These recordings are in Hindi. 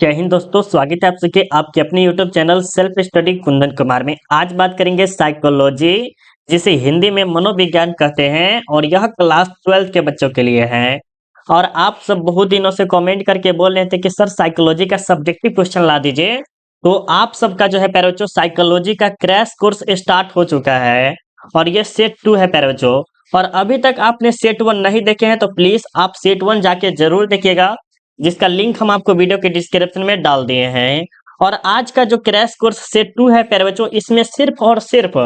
जय हिंद दोस्तों, स्वागत है आप सबके आपके अपने YouTube channel self study Kundan Kumar में। आज बात करेंगे साइकोलॉजी, जिसे हिंदी में मनोविज्ञान कहते हैं और यह क्लास 12 के बच्चों के लिए है। और आप सब बहुत दिनों से कमेंट करके बोल रहे थे कि सर साइकोलॉजी का सब्जेक्टिव क्वेश्चन ला दीजिए। तो आप सबका जो है प्यारे बच्चों साइकोलॉजी का क्रैश कोर्स स्टार्ट हो चुका है और ये सेट 2 है प्यारे बच्चों। और अभी तक आपने सेट 1 नहीं देखे हैं तो प्लीज आप सेट 1 जाके जरूर देखिएगा, जिसका लिंक हम आपको वीडियो के डिस्क्रिप्शन में डाल दिए हैं। और आज का जो क्रैश कोर्स सेट 2 है प्यारे बच्चों, इसमें सिर्फ और सिर्फ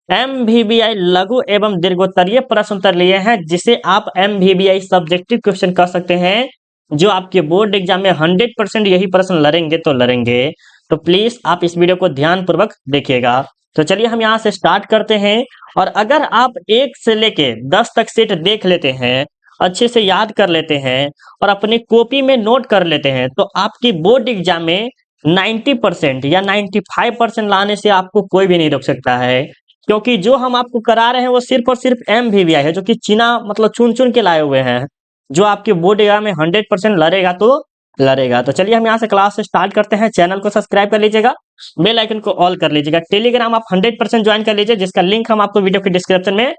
MVBI लघु एवं दीर्घोत्तरीय प्रश्न उत्तर लिए हैं, जिसे आप MVBI सब्जेक्टिव क्वेश्चन कह सकते हैं, जो आपके बोर्ड एग्जाम में 100% यही प्रश्न लड़ेंगे तो लड़ेंगे। तो प्लीज आप इस वीडियो को ध्यान पूर्वक देखिएगा। तो चलिए हम यहाँ से स्टार्ट करते हैं। और अगर आप 1 से लेके 10 तक सेट देख लेते हैं, अच्छे से याद कर लेते हैं और अपनी कॉपी में नोट कर लेते हैं, तो आपकी बोर्ड एग्जाम में 90% या 95% लाने से आपको कोई भी नहीं रोक सकता है। क्योंकि जो हम आपको करा रहे हैं वो सिर्फ और सिर्फ MVBI है, जो कि चीना मतलब चुन चुन के लाए हुए हैं, जो आपके बोर्ड एग्जाम में 100% लड़ेगा तो लड़ेगा। तो चलिए हम यहाँ से क्लास स्टार्ट करते हैं। चैनल को सब्सक्राइब कर लीजिएगा, बेल आइकन को ऑल कर लीजिएगा। टेलीग्राम आप 100% ज्वाइन कर लीजिए, जिसका लिंक हम आपको वीडियो के डिस्क्रिप्शन में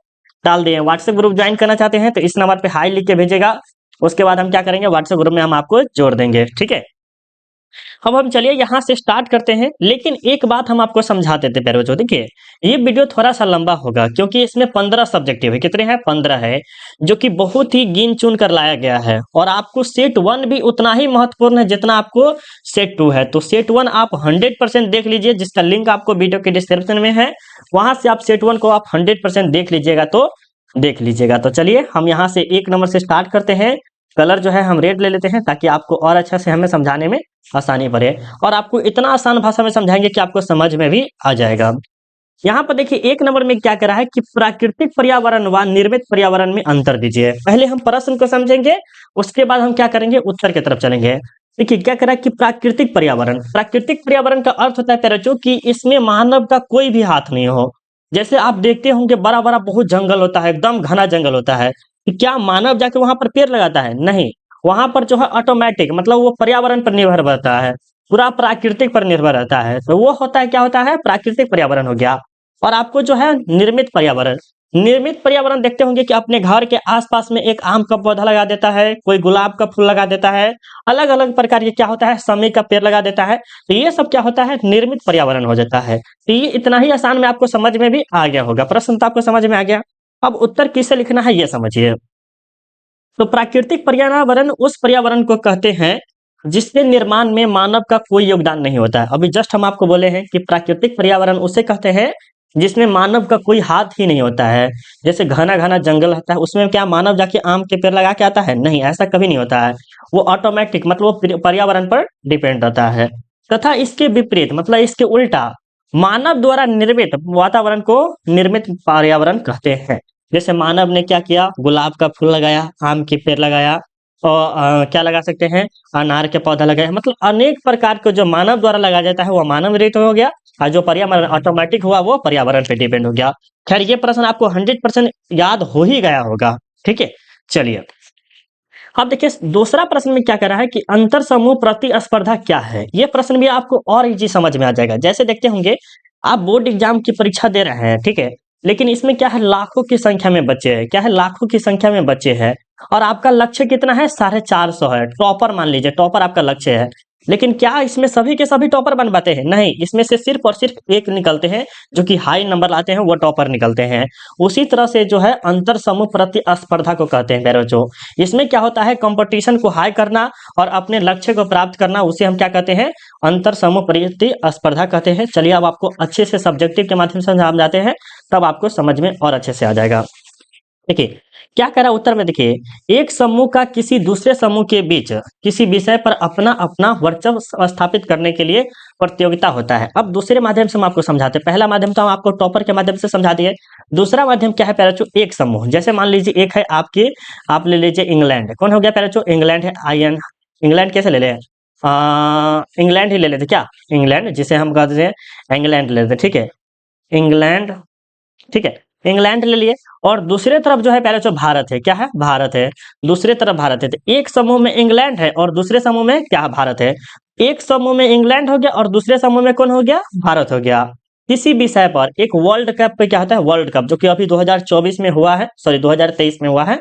डाल दिए। व्हाट्सएप ग्रुप ज्वाइन करना चाहते हैं तो इस नंबर पे हाई लिख के भेजेगा। उसके बाद हम क्या करेंगे, व्हाट्सएप ग्रुप में हम आपको जोड़ देंगे, ठीक है। अब हम चलिए यहाँ से स्टार्ट करते हैं, लेकिन एक बात हम आपको समझा देते हैं प्यारे बच्चों। देखिए ये वीडियो थोड़ा सा लंबा होगा, क्योंकि इसमें 15 सब्जेक्टिव है। कितने हैं? 15 है, जो कि बहुत ही गिन चुन कर लाया गया है। और आपको सेट 1 भी उतना ही महत्वपूर्ण है जितना आपको सेट 2 है। तो सेट 1 आप 100% देख लीजिए, जिसका लिंक आपको वीडियो के डिस्क्रिप्शन में है। वहां से आप सेट 1 को आप 100% देख लीजिएगा तो देख लीजिएगा। तो चलिए हम यहाँ से 1 नंबर से स्टार्ट करते हैं। कलर जो है हम रेड ले लेते हैं, ताकि आपको और अच्छा से हमें समझाने में आसानी पड़े। और आपको इतना आसान भाषा में समझाएंगे कि आपको समझ में भी आ जाएगा। यहाँ पर देखिए 1 नंबर में क्या करा है कि प्राकृतिक पर्यावरण व निर्मित पर्यावरण में अंतर दीजिए। पहले हम प्रश्न को समझेंगे, उसके बाद हम क्या करेंगे, उत्तर की तरफ चलेंगे। देखिए क्या करा कि प्राकृतिक पर्यावरण, प्राकृतिक पर्यावरण का अर्थ होता है प्यारे बच्चों कि इसमें मानव का कोई भी हाथ नहीं हो। जैसे आप देखते होंगे बड़ा बड़ा बहुत जंगल होता है, एकदम घना जंगल होता है, कि क्या मानव जाके वहां पर पेड़ लगाता है? नहीं। वहां पर जो है ऑटोमेटिक मतलब वो पर्यावरण पर निर्भर रहता है, पूरा प्राकृतिक पर निर्भर रहता है। तो वो होता है, क्या होता है, प्राकृतिक पर्यावरण हो गया। और आपको जो है निर्मित पर्यावरण, निर्मित पर्यावरण देखते होंगे कि अपने घर के आसपास में एक आम का पौधा लगा देता है, कोई गुलाब का फूल लगा देता है, अलग अलग प्रकार के क्या होता है, समी का पेड़ लगा देता है। तो ये सब क्या होता है, निर्मित पर्यावरण हो जाता है। तो ये इतना ही आसान में आपको समझ में भी आ गया होगा। प्रश्न तो आपको समझ में आ गया। अब उत्तर किससे लिखना है ये समझिए। तो प्राकृतिक पर्यावरण उस पर्यावरण को कहते हैं जिसके निर्माण में मानव का कोई योगदान नहीं होता है। अभी जस्ट हम आपको बोले हैं कि प्राकृतिक पर्यावरण उसे कहते हैं जिसमें मानव का कोई हाथ ही नहीं होता है। जैसे घना घना जंगल होता है, उसमें क्या मानव जाके आम के पेड़ लगा के आता है? नहीं, ऐसा कभी नहीं होता है। वो ऑटोमेटिक मतलब वो पर्यावरण पर डिपेंड रहता है। तथा इसके विपरीत मतलब इसके उल्टा, मानव द्वारा निर्मित वातावरण को निर्मित पर्यावरण कहते हैं। जैसे मानव ने क्या किया, गुलाब का फूल लगाया, आम के पेड़ लगाया, और क्या लगा सकते हैं, अनार के पौधा लगाया। मतलब अनेक प्रकार के जो मानव द्वारा लगाया जाता है वो मानव रहित हो गया, और जो पर्यावरण ऑटोमेटिक हुआ वो पर्यावरण पे डिपेंड हो गया। खैर ये प्रश्न आपको 100% याद हो ही गया होगा, ठीक है। चलिए अब देखिए दूसरा प्रश्न में क्या कह रहा है कि अंतर समूह प्रतिस्पर्धा क्या है। ये प्रश्न भी आपको और इजी समझ में आ जाएगा। जैसे देखते होंगे आप बोर्ड एग्जाम की परीक्षा दे रहे हैं, ठीक है, लेकिन इसमें क्या है, लाखों की संख्या में बच्चे हैं। क्या है, लाखों की संख्या में बच्चे हैं, और आपका लक्ष्य कितना है, 450 है। टॉपर मान लीजिए, टॉपर आपका लक्ष्य है। लेकिन क्या इसमें सभी के सभी टॉपर बन पाते हैं? नहीं, इसमें से सिर्फ और सिर्फ एक निकलते हैं जो कि हाई नंबर लाते हैं, वो टॉपर निकलते हैं। उसी तरह से जो है अंतर समूह प्रतिस्पर्धा को कहते हैं प्यारे बच्चों। इसमें क्या होता है, कंपटीशन को हाई करना और अपने लक्ष्य को प्राप्त करना, उसे हम क्या कहते हैं, अंतर समूह प्रतिस्पर्धा कहते हैं। चलिए अब आपको अच्छे से सब्जेक्टिव के माध्यम से समझाते हैं, तब आपको समझ में और अच्छे से आ जाएगा। देखिए क्या कह रहा है उत्तर में, देखिए एक समूह का किसी दूसरे समूह के बीच किसी विषय पर अपना अपना वर्चस्व स्थापित करने के लिए प्रतियोगिता होता है। अब दूसरे माध्यम से हम आपको समझाते हैं। पहला माध्यम तो हम आपको टॉपर के माध्यम से समझा दिए। दूसरा माध्यम क्या है प्यारे बच्चों, एक समूह। जैसे मान लीजिए एक है आपकी, आप ले लीजिए इंग्लैंड। कौन हो गया प्यारे बच्चों, इंग्लैंड है। IN इंग्लैंड कैसे ले लें, इंग्लैंड ही ले लेते क्या, इंग्लैंड जिसे हम कहते हैं इंग्लैंड ले लेते, ठीक है, इंग्लैंड, ठीक है। इंग्लैंड ले लिए, और दूसरे तरफ जो है पहले जो भारत है, क्या है, भारत है, दूसरे तरफ भारत है। तो एक समूह में इंग्लैंड है और दूसरे समूह में क्या, भारत है। एक समूह में इंग्लैंड हो गया और दूसरे समूह में कौन हो गया, भारत हो गया। किसी विषय पर एक वर्ल्ड कप पे क्या होता है, वर्ल्ड कप, जो कि अभी 2024 में हुआ है, सॉरी 2023 में हुआ है।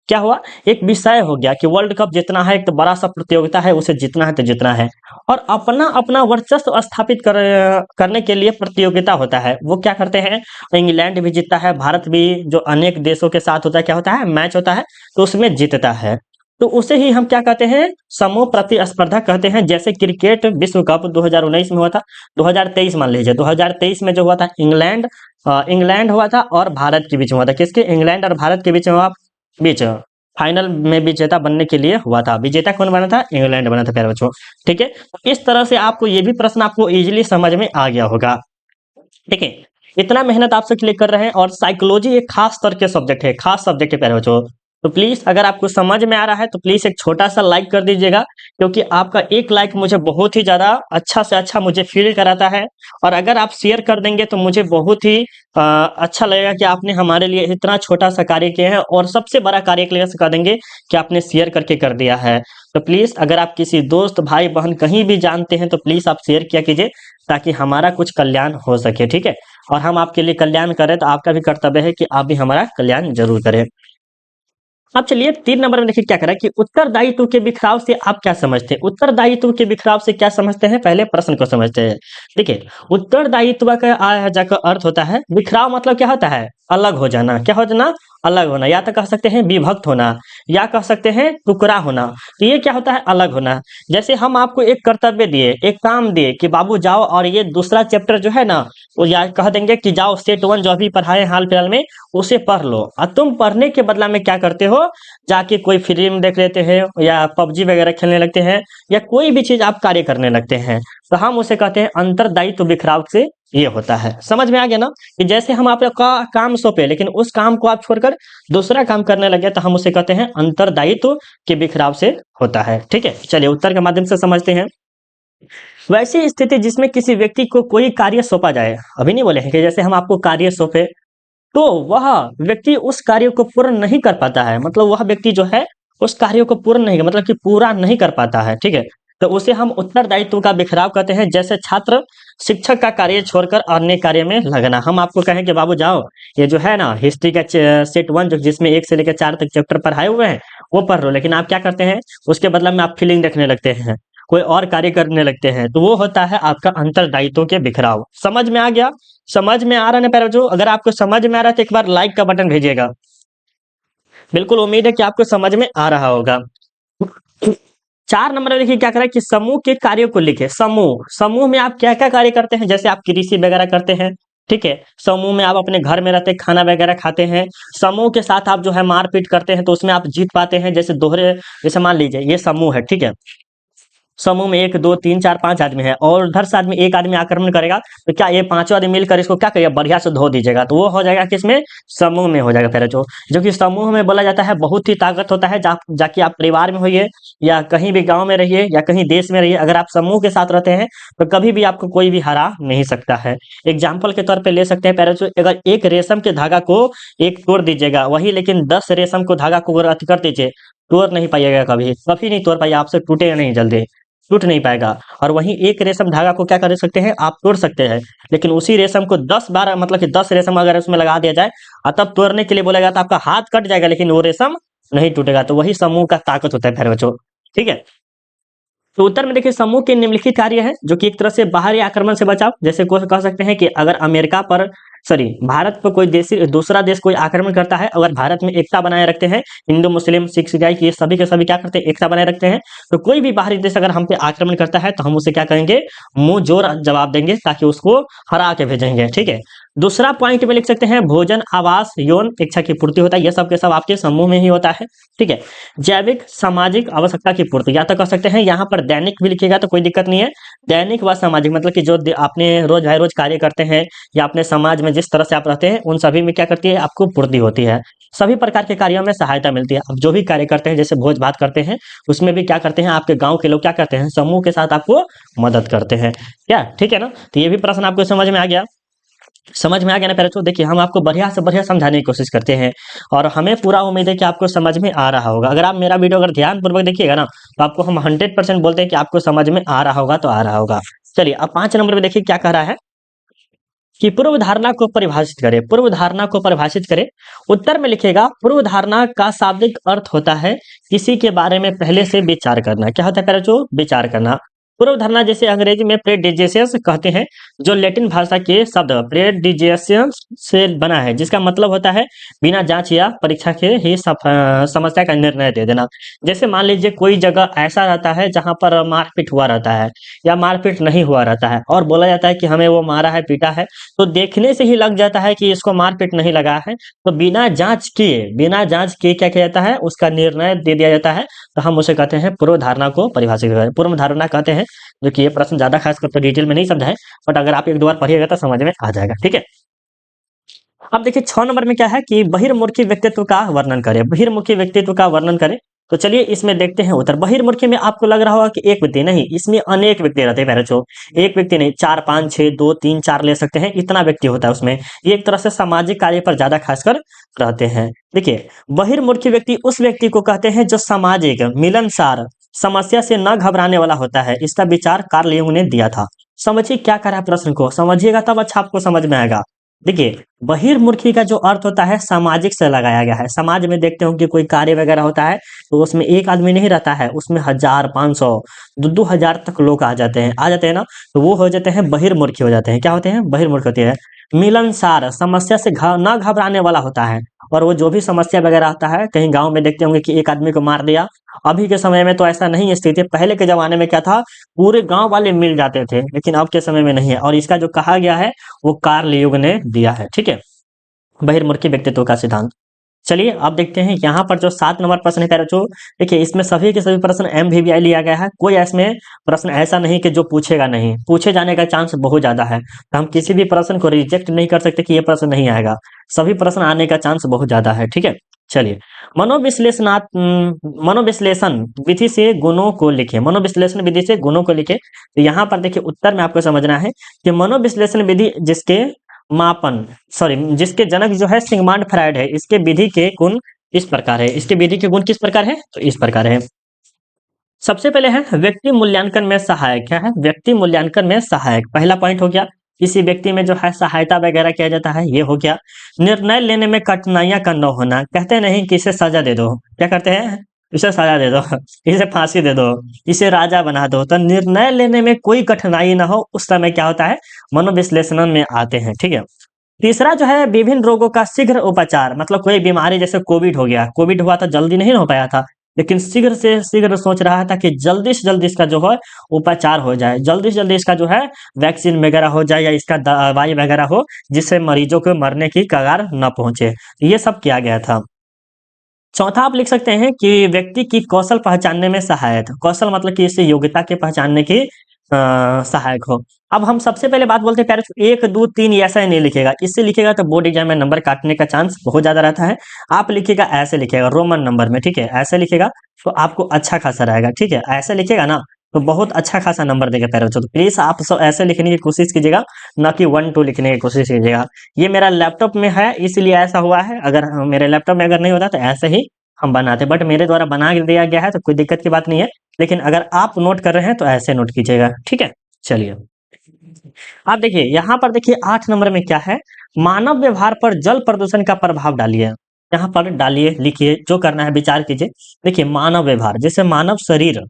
क्या हुआ, एक विषय हो गया कि वर्ल्ड कप जितना है, एक तो बड़ा सा प्रतियोगिता है, उसे जीतना है तो जीतना है, और अपना अपना वर्चस्व स्थापित करने के लिए प्रतियोगिता होता है। वो क्या करते हैं, इंग्लैंड भी जीतता है, भारत भी, जो अनेक देशों के साथ होता है, क्या होता है, मैच होता है, तो उसमें जीतता है। तो उसे ही हम क्या कहते हैं, समूह प्रतिस्पर्धा कहते हैं। जैसे क्रिकेट विश्व कप 2019 में हुआ था, 2023 मान लीजिए, 2023 में जो हुआ था, इंग्लैंड हुआ था और भारत के बीच में हुआ था। किसके, इंग्लैंड और भारत के बीच में हुआ, बीच फाइनल में विजेता बनने के लिए हुआ था। विजेता कौन बना था, इंग्लैंड बना था प्यारे बच्चों। ठीक है, तो इस तरह से आपको ये भी प्रश्न आपको इजीली समझ में आ गया होगा। ठीक है, इतना मेहनत आपसे क्लिक कर रहे हैं, और साइकोलॉजी एक खास तरह के सब्जेक्ट है, खास सब्जेक्ट है प्यारे बच्चों। तो प्लीज अगर आपको समझ में आ रहा है तो प्लीज एक छोटा सा लाइक कर दीजिएगा, क्योंकि आपका एक लाइक मुझे बहुत ही ज्यादा अच्छा से अच्छा मुझे फील कराता है। और अगर आप शेयर कर देंगे तो मुझे बहुत ही अच्छा लगेगा कि आपने हमारे लिए इतना छोटा सा कार्य किया है, और सबसे बड़ा कार्य के लिए सिखा देंगे कि आपने शेयर करके कर दिया है। तो प्लीज अगर आप किसी दोस्त भाई बहन कहीं भी जानते हैं तो प्लीज आप शेयर किया कीजिए, ताकि हमारा कुछ कल्याण हो सके। ठीक है, और हम आपके लिए कल्याण करें तो आपका भी कर्तव्य है कि आप भी हमारा कल्याण जरूर करें। अब चलिए 3 नंबर में देखिए क्या करा कि उत्तरदायित्व के बिखराव से आप क्या समझते हैं। उत्तरदायित्व के बिखराव से क्या समझते हैं, पहले प्रश्न को समझते हैं। देखिए, उत्तरदायित्व का का अर्थ होता है बिखराव, मतलब क्या होता है, अलग हो जाना। क्या हो जाना, अलग होना, या तो कह सकते हैं विभक्त होना, या कह सकते हैं टुकड़ा होना। तो ये क्या होता है, अलग होना। जैसे हम आपको एक कर्तव्य दिए, एक काम दिए कि बाबू जाओ और ये दूसरा चैप्टर जो है ना, वो या कह देंगे कि जाओ सेट 1 जो अभी पढ़ाए हाल फिलहाल में, उसे पढ़ लो। और तुम पढ़ने के बदला में क्या करते हो, जाके कोई फिल्म देख लेते हैं, या पबजी वगैरह खेलने लगते हैं, या कोई भी चीज आप कार्य करने लगते हैं। तो हम उसे कहते हैं अंतरदायित्व बिखराव से ये होता है। समझ में आ गया ना, कि जैसे हम आपका काम सौंपे लेकिन उस काम को आप छोड़कर दूसरा काम करने लगे, तो हम उसे कहते हैं अंतरदायित्व के बिखराव से होता है। ठीक है, चलिए उत्तर के माध्यम से समझते हैं। वैसी स्थिति जिसमें किसी व्यक्ति को कोई कार्य सौंपा जाए, अभी नहीं बोले हैं कि जैसे हम आपको कार्य सौंपे, तो वह व्यक्ति उस कार्य को पूर्ण नहीं कर पाता है, मतलब वह व्यक्ति जो है उस कार्य को पूर्ण नहीं, मतलब कि पूरा नहीं कर पाता है। ठीक है, तो उसे हम उत्तरदायित्व का बिखराव कहते हैं। जैसे छात्र शिक्षक का कार्य छोड़कर अन्य कार्य में लगना। हम आपको कहें कि बाबू जाओ, ये जो है ना हिस्ट्री का सेट 1 जो जिसमें 1 से लेकर 4 तक चैप्टर पढ़ाए हुए हैं, वो पढ़ लो, लेकिन आप क्या करते हैं, उसके बदला में आप फिल्म देखने लगते हैं, कोई और कार्य करने लगते हैं। तो वो होता है आपका अंतरदायित्व के बिखराव। समझ में आ गया, समझ में आ रहा है ना प्यारे बच्चों। अगर आपको समझ में आ रहा है तो एक बार लाइक का बटन भेजिएगा। बिल्कुल उम्मीद है कि आपको समझ में आ रहा होगा। 4 नंबर में देखिए क्या करें कि समूह के कार्यों को लिखे। समूह, समूह में आप क्या क्या कार्य करते हैं, जैसे आप कृषि वगैरह करते हैं। ठीक है, समूह में आप अपने घर में रहते खाना वगैरह खाते हैं। समूह के साथ आप जो है मारपीट करते हैं, तो उसमें आप जीत पाते हैं। जैसे दोहरे, जैसे मान लीजिए ये समूह है, ठीक है, समूह में 1 2 3 4 5 आदमी है, और उधर से आदमी एक आदमी आक्रमण करेगा, तो क्या ये पांचों आदमी मिलकर इसको क्या करिएगा, बढ़िया से धो दीजिएगा। तो वो हो जाएगा किसमें, समूह में हो जाएगा पहले। जो कि समूह में बोला जाता है बहुत ही ताकत होता है। जाके आप परिवार में होइए, या कहीं भी गांव में रहिए, या कहीं देश में रहिए, अगर आप समूह के साथ रहते हैं तो कभी भी आपको कोई भी हरा नहीं सकता है। एग्जाम्पल के तौर पर ले सकते हैं पहले, अगर एक रेशम के धागा को एक तोड़ दीजिएगा वही, लेकिन 10 रेशम को धागा को अति कर दीजिए, तोड़ नहीं पाइएगा, कभी कभी नहीं तोड़ पाइएगा, आपसे टूटेगा नहीं, जल्दी टूट नहीं पाएगा। और वहीं एक रेशम धागा को क्या कर सकते हैं, आप तोड़ सकते हैं, लेकिन उसी रेशम को 10 बार, मतलब कि 10 रेशम अगर उसमें लगा दिया जाए और तब तोड़ने के लिए बोलेगा, तो आपका हाथ कट जाएगा, लेकिन वो रेशम नहीं टूटेगा। तो वही समूह का ताकत होता है प्यारे बच्चों। ठीक है, तो उत्तर में देखिए समूह के निम्नलिखित कार्य है, जो कि एक तरह से बाहरी आक्रमण से बचाव। जैसे को कह सकते हैं कि अगर अमेरिका पर, सॉरी भारत पर कोई देश, दूसरा देश कोई आक्रमण करता है, अगर भारत में एकता बनाए रखते हैं, हिंदू मुस्लिम सिख ईसाई ये सभी के सभी क्या करते हैं, एकता बनाए रखते हैं। तो कोई भी बाहरी देश अगर हम पे आक्रमण करता है तो हम उसे क्या करेंगे, मुंह जोर जवाब देंगे, ताकि उसको हरा के भेजेंगे। ठीक है, दूसरा पॉइंट में लिख सकते हैं भोजन आवास यौन इच्छा की पूर्ति होता है। यह सब के सब आपके समूह में ही होता है। ठीक है, जैविक सामाजिक आवश्यकता की पूर्ति, या तो कह सकते हैं यहाँ पर दैनिक भी लिखिएगा तो कोई दिक्कत नहीं है। दैनिक व सामाजिक मतलब कि जो आपने रोज भाई रोज कार्य करते हैं, या अपने समाज में जिस तरह से आप रहते हैं, उन सभी में क्या करती है, आपको पूर्ति होती है। सभी प्रकार के कार्यों में सहायता मिलती है। अब जो भी कार्य करते हैं, जैसे भोज भात करते हैं, उसमें भी क्या करते हैं, आपके गांव के लोग क्या करते हैं, समूह के साथ आपको मदद करते हैं। क्या ठीक है ना, तो ये भी प्रश्न आपको समझ में आ गया। समझ में आ गया ना प्यारे बच्चों? देखिए हम आपको बढ़िया से बढ़िया समझाने की कोशिश करते हैं और हमें पूरा उम्मीद है कि आपको समझ में आ रहा होगा। अगर आप मेरा वीडियो अगर ध्यानपूर्वक देखिएगा ना, तो आपको हम 100% बोलते हैं कि आपको समझ में आ रहा होगा तो आ रहा होगा। चलिए अब 5 नंबर पे देखिए क्या कह रहा है कि पूर्व धारणा को परिभाषित करें। पूर्व धारणा को परिभाषित करें। उत्तर में लिखिएगा पूर्व धारणा का शाब्दिक अर्थ होता है किसी के बारे में पहले से विचार करना। क्या होता है प्यारे बच्चों? विचार करना। पूर्व धारणा जैसे अंग्रेजी में प्रेडिजेशियस कहते हैं, जो लैटिन भाषा के शब्द प्रेडिजेशियस से बना है, जिसका मतलब होता है बिना जांच या परीक्षा के ही समस्या का निर्णय दे देना। जैसे मान लीजिए कोई जगह ऐसा रहता है जहां पर मारपीट हुआ रहता है या मारपीट नहीं हुआ रहता है और बोला जाता है कि हमें वो मारा है पीटा है, तो देखने से ही लग जाता है कि इसको मारपीट नहीं लगा है, तो बिना जांच किए क्या किया जाता है? उसका निर्णय दे दिया जाता है। तो हम उसे कहते हैं पूर्व धारणा को परिभाषित करें, पूर्व धारणा कहते हैं। जो कि ये प्रश्न ज्यादा खासकर तो डिटेल में नहीं समझा है, बट अगर आप एक दो बार पढ़िएगा तो समझ में आ जाएगा। ठीक है। अब देखिए 6 नंबर में क्या है कि बहिर्मुखी व्यक्तित्व का वर्णन करें। बहिर्मुखी व्यक्तित्व का वर्णन करें। तो चलिए इसमें देखते हैं उत्तर। बहिर्मुखी में आपको लग रहा होगा कि एक व्यक्ति नहीं, इसमें अनेक व्यक्ति रहते हैं प्यारे बच्चों। एक व्यक्ति नहीं, 4 5 6 2 3 4 ले सकते हैं, इतना व्यक्ति होता है उसमें। ये एक तरह से सामाजिक कार्य पर ज्यादा खासकर रहते हैं। देखिए बहिर्मुखी व्यक्ति उस व्यक्ति को कहते हैं जो सामाजिक, मिलनसार, समस्या से न घबराने वाला होता है। इसका विचार कार्ल युंग ने दिया था। समझिए क्या करा है प्रश्न को, समझिएगा तब अच्छा आपको समझ में आएगा। देखिए बहिर्मुखी का जो अर्थ होता है सामाजिक से लगाया गया है। समाज में देखते हो कि कोई कार्य वगैरह होता है तो उसमें एक आदमी नहीं रहता है, उसमें 1000 500 दो हजार तक लोग आ जाते हैं ना, तो वो हो जाते हैं बहिर्मुखी हो जाते हैं। क्या होते हैं? बहिर्मुखी होते हैं। मिलनसार, समस्या से न घबराने वाला होता है, और वो जो भी समस्या वगैरह आता है, कहीं गांव में देखते होंगे कि एक आदमी को मार दिया। अभी के समय में तो ऐसा नहीं है स्थिति, पहले के जमाने में क्या था, पूरे गांव वाले मिल जाते थे, लेकिन अब के समय में नहीं है। और इसका जो कहा गया है वो कार्ल युग ने दिया है। ठीक है, बहिर्मुखी व्यक्तित्व का सिद्धांत। चलिए अब देखते हैं यहाँ पर जो 7 नंबर प्रश्न है प्यारे बच्चों। देखिए इसमें सभी के सभी प्रश्न MVVI लिया गया है, कोई इसमें प्रश्न ऐसा नहीं कि जो पूछेगा नहीं, पूछे जाने का चांस बहुत ज्यादा है। तो हम किसी भी प्रश्न को रिजेक्ट नहीं कर सकते कि ये प्रश्न नहीं आएगा, सभी प्रश्न आने का चांस बहुत ज्यादा है। ठीक है, चलिए मनोविश्लेषण विधि से गुणों को लिखे। मनोविश्लेषण विधि से गुणों को लिखे। तो यहाँ पर देखिए उत्तर में आपको समझना है कि मनोविश्लेषण विधि जिसके जनक जो है सिगमंड फ्रायड है, इसके विधि के गुण इस प्रकार है। इसके विधि के गुण किस प्रकार है? तो इस प्रकार है। सबसे पहले है व्यक्ति मूल्यांकन में सहायक। क्या है? व्यक्ति मूल्यांकन में सहायक, पहला पॉइंट हो गया। किसी व्यक्ति में जो है सहायता वगैरह किया जाता है, ये हो गया। निर्णय लेने में कठिनाइयां का न होना, कहते नहीं कि इसे सजा दे दो, क्या करते हैं? इसे सजा दे दो, इसे फांसी दे दो, इसे राजा बना दो। तो निर्णय लेने में कोई कठिनाई ना हो, उस समय क्या होता है? मनोविश्लेषण में आते हैं। ठीक है। तीसरा जो है विभिन्न रोगों का शीघ्र उपचार, मतलब कोई बीमारी जैसे कोविड हो गया, कोविड हुआ था जल्दी नहीं हो पाया था, लेकिन शीघ्र से शीघ्र सोच रहा था कि जल्दी से जल्दी इसका जो है उपचार हो जाए, जल्दी से जल्दी इसका जो है वैक्सीन वगैरह हो जाए या इसका दवाई वगैरह हो, जिससे मरीजों को मरने की कगार न पहुंचे। ये सब किया गया था। चौथा आप लिख सकते हैं कि व्यक्ति की कौशल पहचानने में सहायक। कौशल मतलब कि इससे योग्यता के पहचानने की सहायक हो। अब हम सबसे पहले बात बोलते हैं प्यारे, 1 2 3 ऐसा ही नहीं लिखेगा, इससे लिखेगा तो बोर्ड एग्जाम में नंबर काटने का चांस बहुत ज्यादा रहता है। आप लिखिएगा ऐसे लिखिएगा रोमन नंबर में। ठीक है, ऐसे लिखेगा तो आपको अच्छा खासा रहेगा। ठीक है, ऐसे लिखेगा ना तो बहुत अच्छा खासा नंबर देगा प्यारे बच्चों। तो प्लीज आप सब ऐसे लिखने की कोशिश कीजिएगा, ना कि 1 2 लिखने की कोशिश कीजिएगा। ये मेरा लैपटॉप में है इसलिए ऐसा हुआ है, अगर मेरे लैपटॉप में अगर नहीं होता तो ऐसे ही हम बनाते, बट मेरे द्वारा बना दिया गया है तो कोई दिक्कत की बात नहीं है। लेकिन अगर आप नोट कर रहे हैं तो ऐसे नोट कीजिएगा। ठीक है, चलिए आप देखिए यहाँ पर देखिए 8 नंबर में क्या है, मानव व्यवहार पर जल प्रदूषण का प्रभाव डालिए। यहाँ पर डालिए, लिखिए, जो करना है विचार कीजिए। देखिए मानव व्यवहार, जैसे मानव शरीर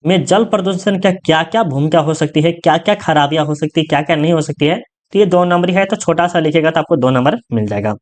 में जल प्रदूषण का क्या क्या भूमिका हो सकती है, क्या क्या खराबियां हो सकती है, क्या क्या नहीं हो सकती है। तो ये 2 नंबर है, तो छोटा सा लिखेगा तो आपको 2 नंबर मिल जाएगा।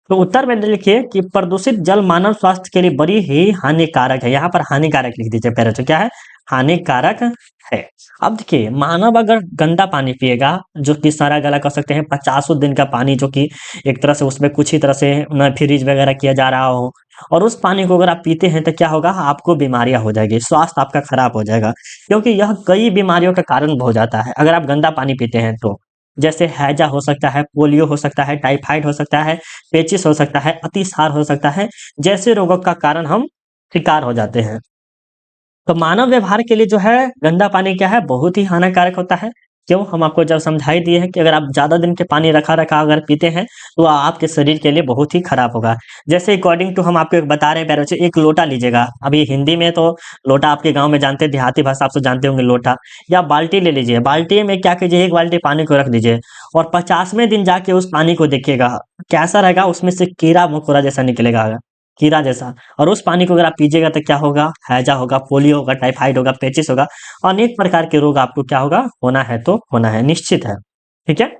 तो उत्तर में लिखिए कि प्रदूषित जल मानव स्वास्थ्य के लिए बड़ी ही हानिकारक है। यहाँ पर हानिकारक लिख दीजिए पहले, तो क्या है? हानिकारक है। अब देखिए मानव अगर गंदा पानी पिएगा, जो कि सारा गला कह सकते हैं 50 दिन का पानी, जो कि एक तरह से उसमें कुछ ही तरह से न फ्रीज वगैरह किया जा रहा हो, और उस पानी को अगर आप पीते हैं तो क्या होगा? आपको बीमारियां हो जाएगी, स्वास्थ्य आपका खराब हो जाएगा, क्योंकि यह कई बीमारियों का कारण हो जाता है अगर आप गंदा पानी पीते हैं तो। जैसे हैजा हो सकता है, पोलियो हो सकता है, टाइफाइड हो सकता है, पेचिस हो सकता है, अतिसार हो सकता है, जैसे रोगों का कारण हम शिकार हो जाते हैं। तो मानव व्यवहार के लिए जो है गंदा पानी क्या है? बहुत ही हानिकारक होता है। क्यों? हम आपको जब समझा ही दिए हैं कि अगर आप ज़्यादा दिन के पानी रखा अगर पीते हैं, तो आपके शरीर के लिए बहुत ही खराब होगा। जैसे अकॉर्डिंग टू हम आपको एक बता रहे हैं प्यारे बच्चे, एक लोटा लीजिएगा, अभी हिंदी में तो लोटा आपके गाँव में जानते हैं, देहाती भाषा आप सब जानते होंगे लोटा, या बाल्टी ले लीजिए, बाल्टी में क्या कीजिए, 1 बाल्टी पानी को रख दीजिए और 50वें दिन जाके उस पानी को देखिएगा, कैसा रहेगा, उसमें से कीड़ा-मकोड़ा जैसा निकलेगा, कीड़ा जैसा। और उस पानी को अगर आप पीजिएगा तो क्या होगा? हैजा होगा, पोलियो होगा, टाइफाइड होगा, पेचिस होगा, अनेक प्रकार के रोग आपको क्या होगा? होना है तो होना है, निश्चित है। ठीक है?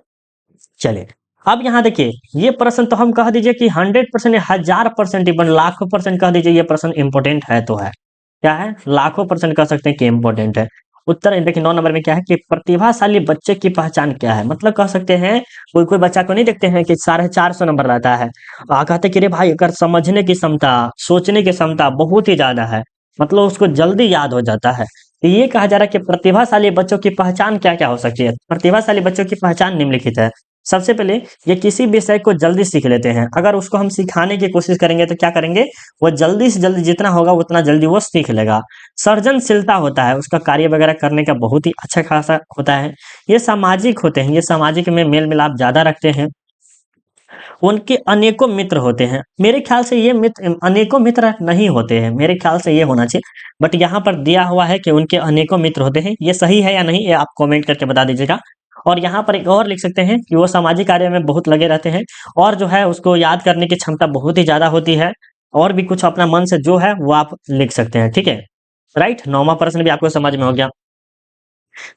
चलिए, अब यहाँ देखिए, ये प्रश्न तो हम कह दीजिए कि 100% या 1000% इवन लाखों परसेंट कह दीजिए, ये प्रश्न इम्पोर्टेंट है तो है। क्या है? लाखों परसेंट कह सकते हैं कि इम्पोर्टेंट है। उत्तर देखिए 9 नंबर में क्या है कि प्रतिभाशाली बच्चे की पहचान क्या है? मतलब कह सकते हैं, कोई-कोई बच्चा को नहीं देखते हैं कि 450 नंबर रहता है। कहते हैं कि अरे भाई, अगर समझने की क्षमता, सोचने की क्षमता बहुत ही ज़्यादा है, मतलब उसको जल्दी याद हो जाता है। तो ये कहा जा रहा है कि प्रतिभाशाली बच्चों की पहचान क्या-क्या हो सकती है? प्रतिभाशाली बच्चों की पहचान निम्नलिखित है। सबसे पहले, ये किसी विषय को जल्दी सीख लेते हैं। अगर उसको हम सिखाने की कोशिश करेंगे तो क्या करेंगे? वो जल्दी से जल्दी जितना होगा उतना जल्दी वो सीख लेगा। सृजनशीलता होता है, उसका कार्य वगैरह करने का बहुत ही अच्छा खासा होता है। ये सामाजिक होते हैं, ये सामाजिक में मेल-मिलाप ज़्यादा रखते हैं। उनके अनेकों मित्र होते हैं। मेरे ख्याल से ये मित्र अनेकों मित्र नहीं होते हैं, मेरे ख्याल से ये होना चाहिए। बट यहाँ पर दिया हुआ है कि उनके अनेकों मित्र होते हैं। ये सही है या नहीं, ये आप कमेंट करके बता दीजिएगा। और यहाँ पर एक और लिख सकते हैं कि वो सामाजिक कार्य में बहुत लगे रहते हैं और जो है उसको याद करने की क्षमता बहुत ही ज़्यादा होती है। और भी कुछ अपना मन से जो है वो आप लिख सकते हैं, ठीक है? राइट? 9वां प्रश्न भी आपको समझ में हो गया।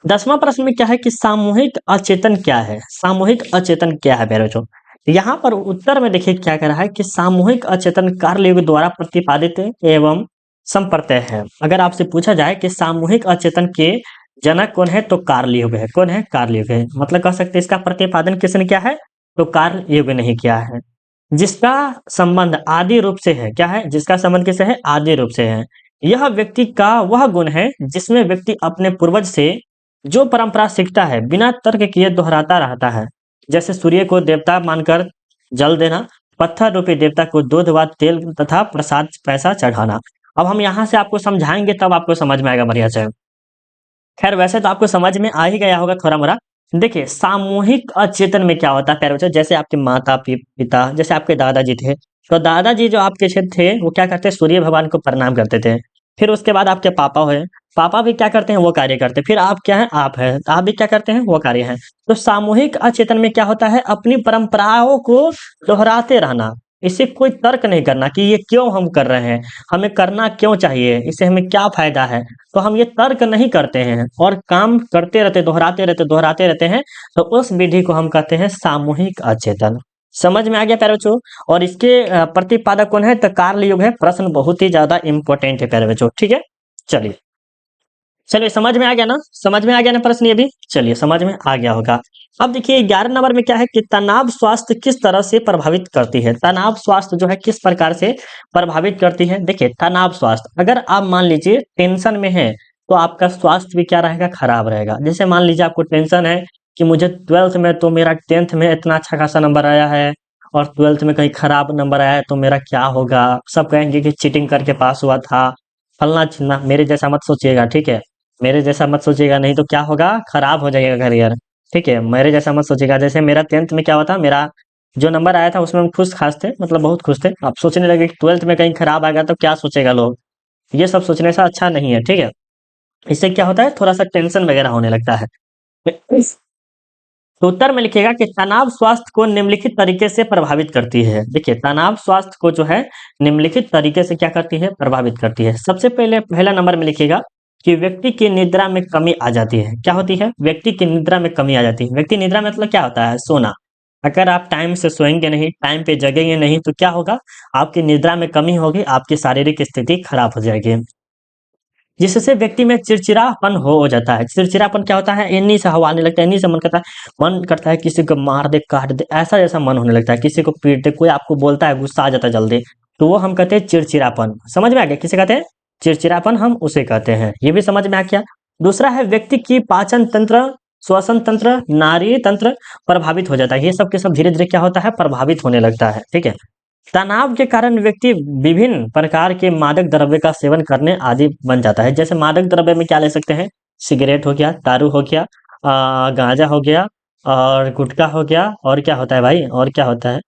10वां प्रश्न में क्या है कि सामूहिक अचेतन क्या है? सामूहिक अचेतन क्या है प्यारे बच्चों? यहाँ पर उत्तर में देखिए क्या कह रहा है कि सामूहिक अचेतन कार्य द्वारा प्रतिपादित एवं संप्रत्यय है। अगर आपसे पूछा जाए कि सामूहिक अचेतन के जनक कौन है, तो कार्ल युग है। कौन है? कार्ल युग है। मतलब कह सकते हैं इसका प्रतिपादन किसने किया है? तो कार्ल युग ने ही किया है। जिसका संबंध आदि रूप से है। क्या है? जिसका संबंध किससे है? आदि रूप से है। यह व्यक्ति का वह गुण है जिसमें व्यक्ति अपने पूर्वज से जो परंपरा सीखता है, बिना तर्क किए दोहराता रहता है। जैसे सूर्य को देवता मानकर जल देना, पत्थर रूपी देवता को दूध व तेल तथा प्रसाद पैसा चढ़ाना। अब हम यहाँ से आपको समझाएंगे तब आपको समझ में आएगा बढ़िया से। खैर वैसे तो आपको समझ में आ ही गया होगा थोड़ा-मोड़ा। देखिए, सामूहिक अचेतन में क्या होता है प्यारे बच्चों, जैसे आपके पिता, जैसे आपके दादाजी थे, तो दादाजी जो आपके क्षेत्र थे, वो क्या करते, सूर्य भगवान को प्रणाम करते थे। फिर उसके बाद आपके पापा हुए, पापा भी क्या करते हैं, वो कार्य करते हैं। फिर आप क्या हैं, आप हैं, आप भी क्या करते हैं, वो कार्य हैं। तो सामूहिक अचेतन में क्या होता है, अपनी परंपराओं को दोहराते रहना। इसे कोई तर्क नहीं करना कि ये क्यों हम कर रहे हैं, हमें करना क्यों चाहिए, इससे हमें क्या फ़ायदा है। तो हम ये तर्क नहीं करते हैं और काम करते रहते, दोहराते रहते हैं, तो उस विधि को हम कहते हैं सामूहिक अचेतन। समझ में आ गया प्यारे बच्चों? और इसके प्रतिपादक कौन है? तो कार्ल युग है। प्रश्न बहुत ही ज़्यादा इम्पोर्टेंट है प्यारे बच्चों, ठीक है? चलिए। चलिए समझ में आ गया ना? समझ में आ गया ना प्रश्न ये भी? चलिए समझ में आ गया होगा। अब देखिए 11 नंबर में क्या है कि तनाव स्वास्थ्य किस तरह से प्रभावित करती है? तनाव स्वास्थ्य जो है किस प्रकार से प्रभावित करती है? देखिए तनाव स्वास्थ्य, अगर आप मान लीजिए टेंशन में हैं, तो आपका स्वास्थ्य भी क्या रहेगा? खराब रहेगा। जैसे मान लीजिए आपको टेंशन है कि मुझे 12th में तो मेरा 10th में इतना अच्छा खासा नंबर आया है और 12th में कहीं खराब नंबर आया है तो मेरा क्या होगा? सब कहेंगे कि चीटिंग करके पास हुआ था, फलना-चिलना। मेरे जैसा मत सोचिएगा, ठीक है? मेरे जैसा मत सोचिएगा, नहीं तो क्या होगा, खराब हो जाएगा करियर, ठीक है? मेरे जैसा मत सोचिएगा। जैसे मेरा 10th में क्या हुआ था, मेरा जो नंबर आया था उसमें हम खुश-खास थे, मतलब बहुत खुश थे। अब सोचने लगे कि 12th में कहीं खराब आ गया तो क्या सोचेगा लोग? ये सब सोचने से अच्छा नहीं है, ठीक है? इससे क्या होता है, थोड़ा-सा टेंशन वगैरह होने लगता है। तो उत्तर में लिखिएगा कि तनाव स्वास्थ्य को निम्नलिखित तरीके से प्रभावित करती है। देखिए तनाव स्वास्थ्य को जो है निम्नलिखित तरीके से क्या करती है, प्रभावित करती है। सबसे पहले पहला नंबर में लिखिएगा कि व्यक्ति की निद्रा में कमी आ जाती है। क्या होती है? व्यक्ति की निद्रा में कमी आ जाती है। व्यक्ति निद्रा मतलब क्या होता है? सोना। अगर आप टाइम से सोएंगे नहीं, टाइम पे जगेंगे नहीं, तो क्या होगा? आपकी निद्रा में कमी होगी, आपकी शारीरिक स्थिति खराब हो जाएगी। जिससे व्यक्ति में चिड़चिड़ापन हो जाता है। चिड़चिड़ापन क्या होता है? इन्हीं से हवा आने लगता है, इन्हीं से मन करता है किसी को मार दे, काट दे, ऐसा जैसा मन होने लगता है। किसी को पीट दे, कोई आपको बोलता है, गुस्सा आ जाता है जल्दी, तो वो हम कहते हैं चिड़चिड़ापन। समझ में आ गया? किसे कहते हैं? चिड़चिड़ापन हम उसे कहते हैं। ये भी समझ में आ गया। दूसरा है व्यक्ति की पाचन तंत्र, श्वसन तंत्र, नाड़ी तंत्र प्रभावित हो जाता है। ये सब के सब धीरे-धीरे क्या होता है? प्रभावित होने लगता है, ठीक है? तनाव के कारण व्यक्ति विभिन्न प्रकार के मादक द्रव्य का सेवन करने आदि बन जाता है। जैसे मादक द्रव्य में क्या ले सकते हैं? सिगरेट हो गया, दारू हो गया, गांजा हो गया और गुटखा हो गया, और क्या होता है भाई, और क्या होता है,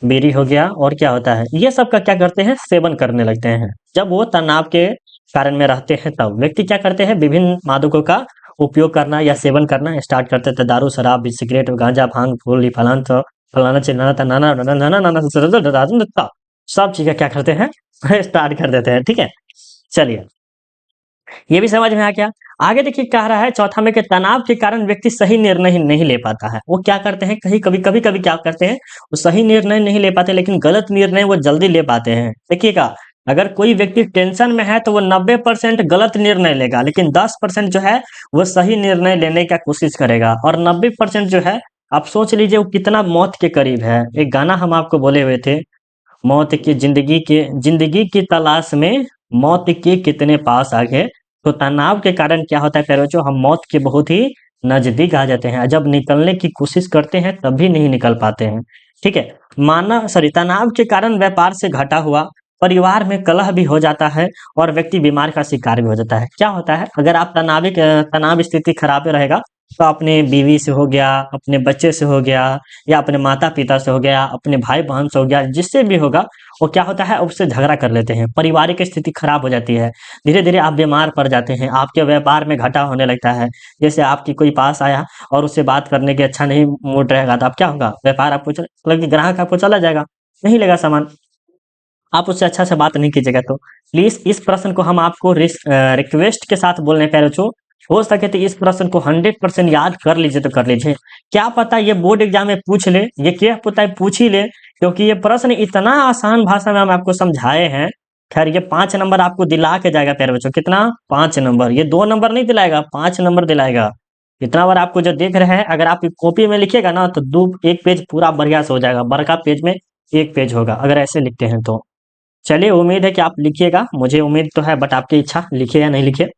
बीड़ी हो गया, और क्या होता है, ये सब का क्या करते हैं, सेवन करने लगते हैं। जब वो तनाव के कारण में रहते हैं तब व्यक्ति क्या करते हैं, विभिन्न मादकों का उपयोग करना या सेवन करना स्टार्ट करते थे। दारू, शराब, सिगरेट, गांजा, भांग, फूल, फलाना फलाना चिलाना नाना नाना नाना नाना सब चीजें क्या करते हैं स्टार्ट कर देते हैं। ठीक है, चलिए ये भी समझ में आ गया। आगे देखिए कह रहा है चौथा में कि तनाव के कारण व्यक्ति सही निर्णय ही नहीं ले पाता है। वो क्या करते हैं, कहीं कभी कभी क्या करते हैं, वो सही निर्णय नहीं ले पाते, लेकिन गलत निर्णय वो जल्दी ले पाते हैं। देखिएगा, अगर कोई व्यक्ति टेंशन में है तो वो 90% गलत निर्णय लेगा, लेकिन 10% जो है वो सही निर्णय लेने का कोशिश करेगा, और 90% जो है आप सोच लीजिए वो कितना मौत के करीब है। एक गाना हम आपको बोले हुए थे, मौत की जिंदगी की तलाश में मौत के कितने पास आ गए। तो तनाव के कारण क्या होता है प्यारे बच्चों, हम मौत के बहुत ही नजदीक आ जाते हैं। जब निकलने की कोशिश करते हैं तब भी नहीं निकल पाते हैं। ठीक है, तनाव के कारण व्यापार से घटा हुआ, परिवार में कलह भी हो जाता है, और व्यक्ति बीमार का शिकार भी हो जाता है। क्या होता है, अगर आप तनाव स्थिति खराब रहेगा तो अपने बीवी से हो गया, अपने बच्चे से हो गया, या अपने माता पिता से हो गया, अपने भाई बहन से हो गया, जिससे भी होगा वो क्या होता है, उससे झगड़ा कर लेते हैं, पारिवारिक स्थिति खराब हो जाती है। धीरे धीरे आप बीमार पड़ जाते हैं, आपके व्यापार में घाटा होने लगता है। जैसे आपकी कोई पास आया और उससे बात करने की अच्छा नहीं मूड रहेगा, तो आप क्या होगा, व्यापार आपको मतलब कि ग्राहक आपको चला जाएगा, नहीं लेगा सामान, आप उससे अच्छा से बात नहीं कीजिएगा। तो प्लीज इस प्रश्न को हम आपको रिक्वेस्ट के साथ बोलने प्यारे बच्चों, हो सके तो इस प्रश्न को 100% याद कर लीजिए तो कर लीजिए। क्या पता ये बोर्ड एग्जाम में पूछ ले, ये क्या पता है पूछ ही ले, क्योंकि ये प्रश्न इतना आसान भाषा में हम आपको समझाए हैं। खैर ये 5 नंबर आपको दिला के जाएगा प्यारे बच्चों, कितना, 5 नंबर। ये 2 नंबर नहीं दिलाएगा, 5 नंबर दिलाएगा। इतना बार आपको जो देख रहे हैं, अगर आप कॉपी में लिखिएगा ना तो एक पेज पूरा बढ़िया से हो जाएगा, बड़का पेज में एक पेज होगा अगर ऐसे लिखते हैं तो। चलिए उम्मीद है कि आप लिखिएगा, मुझे उम्मीद तो है, बट आपकी इच्छा, लिखिए या नहीं लिखिए।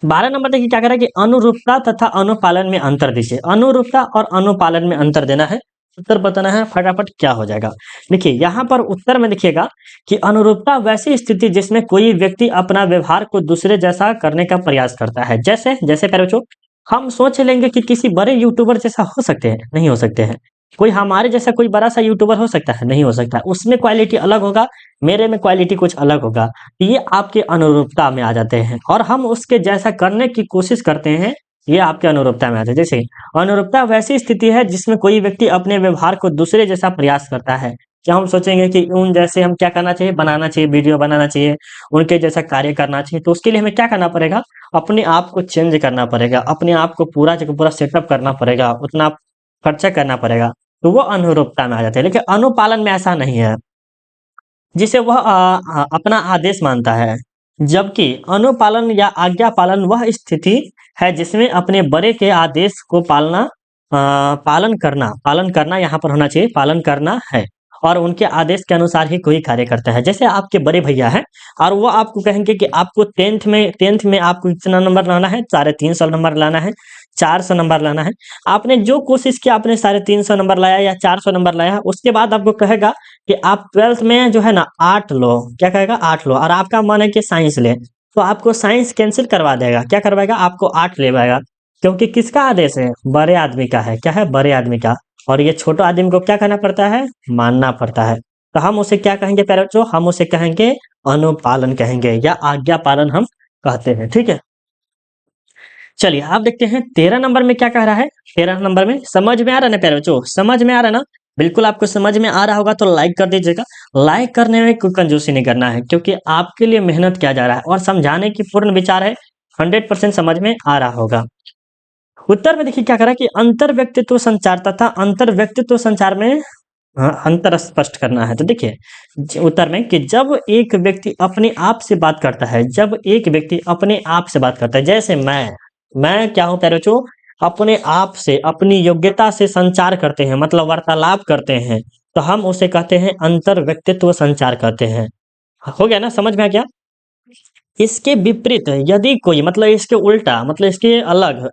12 नंबर देखिए क्या कह रहा है कि अनुरूपता तथा अनुपालन में अंतर दीजिए। अनुरूपता और अनुपालन में अंतर देना है, उत्तर बताना है, फटाफट क्या हो जाएगा। देखिए यहाँ पर उत्तर में देखिएगा कि अनुरूपता वैसी स्थिति जिसमें कोई व्यक्ति अपना व्यवहार को दूसरे जैसा करने का प्रयास करता है। जैसे जैसे प्यारे बच्चों, हम सोच लेंगे कि किसी बड़े यूट्यूबर जैसा हो सकते हैं, नहीं हो सकते हैं। कोई हमारे जैसा कोई बड़ा सा यूट्यूबर हो सकता है, नहीं हो सकता। उसमें क्वालिटी अलग होगा, मेरे में क्वालिटी कुछ अलग होगा। ये आपके अनुरूपता में आ जाते हैं, और हम उसके जैसा करने की कोशिश करते हैं, ये आपके अनुरूपता में आते हैं। जैसे अनुरूपता वैसी स्थिति है जिसमें कोई व्यक्ति अपने व्यवहार को दूसरे जैसा प्रयास करता है। क्या हम सोचेंगे कि उन जैसे हम क्या करना चाहिए, बनाना चाहिए, वीडियो बनाना चाहिए, उनके जैसा कार्य करना चाहिए, तो उसके लिए हमें क्या करना पड़ेगा, अपने आप को चेंज करना पड़ेगा, अपने आप को पूरा जगह पूरा सेटअप करना पड़ेगा, उतना खर्चा करना पड़ेगा, तो वो अनुरूपता में आ जाते हैं। लेकिन अनुपालन में ऐसा नहीं है, जिसे वह अपना आदेश मानता है। जबकि अनुपालन या आज्ञा पालन वह स्थिति है जिसमें अपने बड़े के आदेश को पालन करना यहाँ पर होना चाहिए, पालन करना है, और उनके आदेश के अनुसार ही कोई कार्य करता है। जैसे आपके बड़े भैया हैं और वो आपको कहेंगे कि आपको टेंथ में आपको कितना नंबर लाना है, 350 नंबर लाना है, 400 नंबर लाना है। आपने जो कोशिश किया, आपने 350 नंबर लाया या 400 नंबर लाया, उसके बाद आपको कहेगा कि आप 12th में जो है ना 8 लो, क्या कहेगा, 8 लो, और आपका मन है कि साइंस ले, तो आपको साइंस कैंसिल करवा देगा। क्या करवाएगा, आपको 8 ले आएगा, क्योंकि किसका आदेश है, बड़े आदमी का है। क्या है, बड़े आदमी का। और ये छोटे आदमी को क्या करना पड़ता है, मानना पड़ता है। तो हम उसे क्या कहेंगे प्यारे बच्चों, हम उसे कहेंगे अनुपालन कहेंगे, या आज्ञा पालन हम कहते हैं। ठीक है, चलिए आप देखते हैं 13 नंबर में क्या कह रहा है। 13 नंबर में समझ में आ रहा है ना प्यारे बच्चों, समझ में आ रहा है ना, बिल्कुल आपको समझ में आ रहा होगा तो लाइक कर दीजिएगा। लाइक करने में कोई कंजूसी नहीं करना है, क्योंकि आपके लिए मेहनत किया जा रहा है और समझाने की पूर्ण विचार है, 100% समझ में आ रहा होगा। उत्तर में देखिए क्या कह रहा है कि अंतर व्यक्तित्व संचार तथा अंतर व्यक्तित्व संचार में अंतर स्पष्ट करना है। तो देखिए उत्तर में कि जब एक व्यक्ति अपने आप से बात करता है, जब एक व्यक्ति अपने आप से बात करता है, जैसे मैं क्या हूँ प्यारे बच्चों, अपने आप से, अपनी योग्यता से संचार करते हैं, मतलब वार्तालाप करते हैं, तो हम उसे कहते हैं अंतर व्यक्तित्व संचार कहते हैं। हो गया ना, समझ में आ गया। इसके विपरीत यदि कोई, मतलब इसके उल्टा, मतलब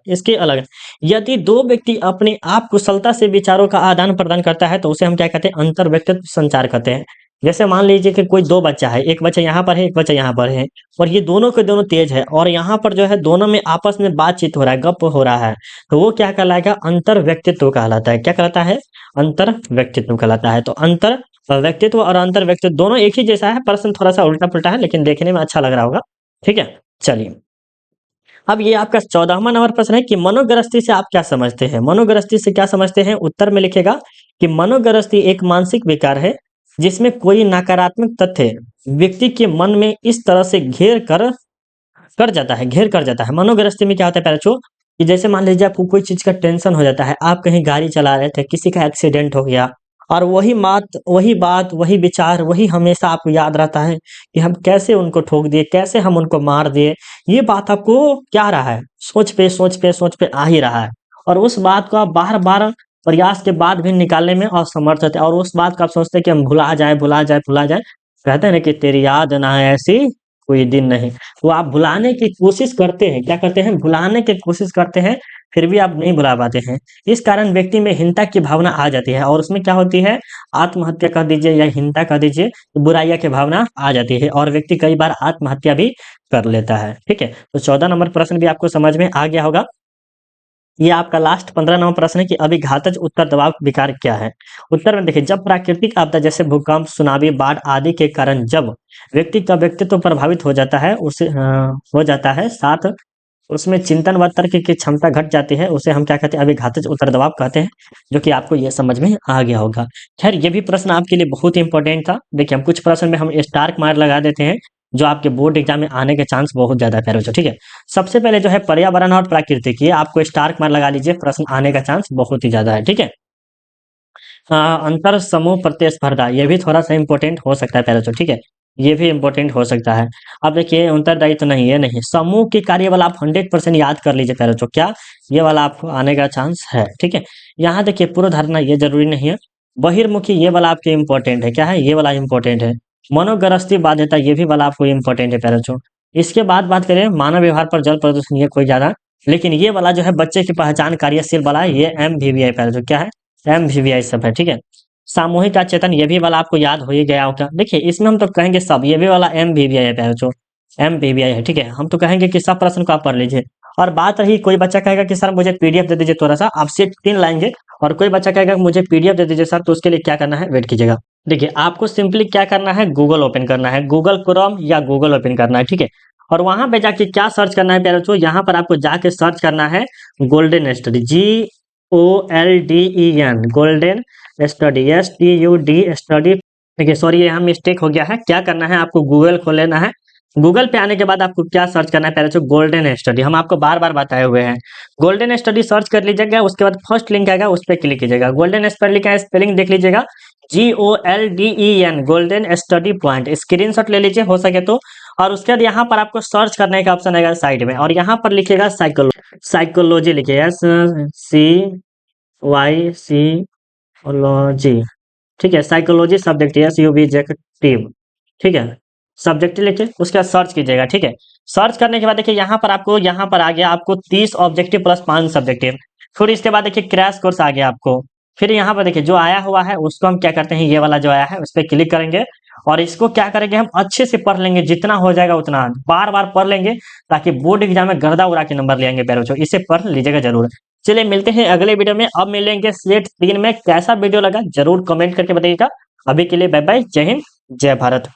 इसके अलग यदि दो व्यक्ति अपने आप कुशलता से विचारों का आदान प्रदान करता है, तो उसे हम क्या कहते हैं, अंतर व्यक्तित्व संचार कहते हैं। जैसे मान लीजिए कि कोई दो बच्चा है, एक बच्चा यहाँ पर है, एक बच्चा यहाँ पर है, और ये दोनों के दोनों तेज है, और यहाँ पर जो है दोनों में आपस में बातचीत हो रहा है, गप हो रहा है, तो वो क्या कहलाएगा? अंतर व्यक्तित्व कहलाता है। क्या कहलाता है? अंतर व्यक्तित्व कहलाता है। तो अंतर व्यक्तित्व और अंतर व्यक्तित्व दोनों एक ही जैसा है, प्रश्न थोड़ा सा उल्टा पुल्टा है, लेकिन देखने में अच्छा लग रहा होगा। ठीक है, चलिए। अब ये आपका 14वां नंबर प्रश्न है कि मनोगृहस्थी से आप क्या समझते हैं? मनोगृहस्थी से क्या समझते हैं? उत्तर में लिखेगा कि मनोगृहस्थी एक मानसिक विकार है जिसमें कोई नकारात्मक तथ्य व्यक्ति के मन में इस तरह से घेर कर जाता है। मनोगृहस्थी में क्या होता है पैराचो, कि जैसे मान लीजिए आपको कोई चीज का टेंशन हो जाता है, आप कहीं गाड़ी चला रहे थे, किसी का एक्सीडेंट हो गया, और वही बात, वही विचार, वही हमेशा आपको याद रहता है कि हम कैसे उनको ठोक दिए, कैसे हम उनको मार दिए। ये बात आपको क्या आ रहा है? सोच पे आ ही रहा है, और उस बात को आप बार बार प्रयास के बाद भी निकालने में असमर्थ होते हैं, और उस बात को आप सोचते हैं कि हम भुला जाए। कहते हैं ना कि तेरी याद ना आए ऐसी कोई दिन नहीं। वो आप भुलाने की कोशिश करते हैं, क्या करते हैं? भुलाने की कोशिश करते हैं, फिर भी आप नहीं भुला पाते हैं। इस कारण व्यक्ति में हीनता की भावना आ जाती है, और उसमें क्या होती है? आत्महत्या कह दीजिए या हीनता कह दीजिए, बुराइयां की भावना आ जाती है, और व्यक्ति कई बार आत्महत्या भी कर लेता है। ठीक है, तो 14 नंबर प्रश्न भी आपको समझ में आ गया होगा। ये आपका लास्ट 15 नंबर प्रश्न है कि अभिघातज उत्तर दबाव विकार क्या है? उत्तर में देखिए, जब प्राकृतिक आपदा जैसे भूकंप, सुनामी, बाढ़ आदि के कारण जब व्यक्ति का व्यक्तित्व प्रभावित हो जाता है, साथ उसमें चिंतन व तर्क की क्षमता घट जाती है, उसे हम क्या कहते हैं? अभिघातज उत्तर दबाव कहते हैं, जो कि आपको ये समझ में आ गया होगा। खैर, ये भी प्रश्न आपके लिए बहुत ही इंपॉर्टेंट था। देखिए, हम कुछ प्रश्न में हम स्टार मार्क लगा देते हैं, जो आपके बोर्ड एग्जाम में आने के चांस बहुत ज्यादा है प्यारे बच्चों। ठीक है, सबसे पहले जो है पर्यावरण और प्राकृतिक, ये आपको स्टार मार्क लगा लीजिए, प्रश्न आने का चांस बहुत ही ज्यादा है। ठीक है, अंतर समूह प्रतिस्पर्धा, ये भी थोड़ा सा इंपॉर्टेंट हो सकता है प्यारे बच्चों। ठीक है, ये भी इंपॉर्टेंट हो सकता है। अब देखिए, उत्तरदायित्व तो नहीं, ये नहीं, समूह के कार्य वाला आप 100% याद कर लीजिए प्यारे बच्चों। क्या? ये वाला आपको आने का चांस है। ठीक है, यहाँ देखिए पूर्व धारणा, ये जरूरी नहीं है। बहिर्मुखी, ये वाला आपके इंपॉर्टेंट है। क्या है? ये वाला इंपॉर्टेंट है। मनोग्रस्ती बाध्यता, ये भी वाला आपको इंपॉर्टेंट है प्यारे बच्चों। इसके बाद बात करें मानव व्यवहार पर जल प्रदूषण, ये कोई ज्यादा, लेकिन ये वाला जो है बच्चे की पहचान कार्यशील वाला, ये MVVI प्यारे बच्चों। क्या है? MVVI सब है। ठीक है, सामूहिक अचेतन, ये भी वाला आपको याद हो ही गया होगा। देखिए, इसमें हम तो कहेंगे सब, ये भी वाला MVVI है प्यारे बच्चों, MVVI है। ठीक है, हम तो कहेंगे कि सब प्रश्न को आप पढ़ लीजिए। और बात रही, कोई बच्चा कहेगा कि सर मुझे PDF दे दीजिए थोड़ा सा, आपसे 3 लाएंगे, और कोई बच्चा कहेगा कि मुझे PDF दे दीजिए सर, तो उसके लिए क्या करना है? वेट कीजिएगा। देखिए, आपको सिंपली क्या करना है? गूगल ओपन करना है, गूगल क्रोम या गूगल ओपन करना है। ठीक है, और वहां पे जाके क्या सर्च करना है प्यारे बच्चों? यहाँ पर आपको जाके सर्च करना है golden study, GOLDEN, golden study, STUD study. देखिए, सॉरी, यहाँ मिस्टेक हो गया है। क्या करना है? आपको गूगल खोल लेना है। गूगल पे आने के बाद आपको क्या सर्च करना है पहले? तो गोल्डन स्टडी, हम आपको बार बार बताए हुए हैं। गोल्डन स्टडी सर्च कर लीजिएगा, उसके बाद फर्स्ट लिंक आएगा, उस पर क्लिक कीजिएगा। गोल्डन स्टडी का स्पेलिंग देख लीजिएगा, GOLDEN, golden study point. Screenshot ले लीजिए हो सके तो, और उसके बाद यहाँ पर आपको सर्च करने का ऑप्शन आएगा साइड में, और यहाँ पर लिखिएगा साइकोलॉजी, लिखिएगा SCYCOLOGY। ठीक है, साइकोलॉजी सब्जेक्ट, SUBJECTIV। ठीक है, सब्जेक्ट लिखिए, उसके बाद सर्च कीजिएगा। ठीक है, सर्च करने के बाद देखिए यहाँ पर आ गया आपको 30 ऑब्जेक्टिव प्लस 5 सब्जेक्टिव। फिर इसके बाद देखिए क्रैश कोर्स आ गया आपको। फिर यहाँ पर देखिए जो आया हुआ है उसको हम क्या करते हैं? ये वाला जो आया है उस पर क्लिक करेंगे, और इसको क्या करेंगे? हम अच्छे से पढ़ लेंगे, जितना हो जाएगा उतना बार बार पढ़ लेंगे, ताकि बोर्ड एग्जाम में गर्दा उड़ा के नंबर ले आएंगे प्यारे बच्चों। इसे पढ़ लीजिएगा जरूर। चलिए, मिलते हैं अगले वीडियो में। अब मिलेंगे सेट 3 में। कैसा वीडियो लगा जरूर कमेंट करके बताइएगा। अभी के लिए बाय बाय, जय हिंद, जय भारत।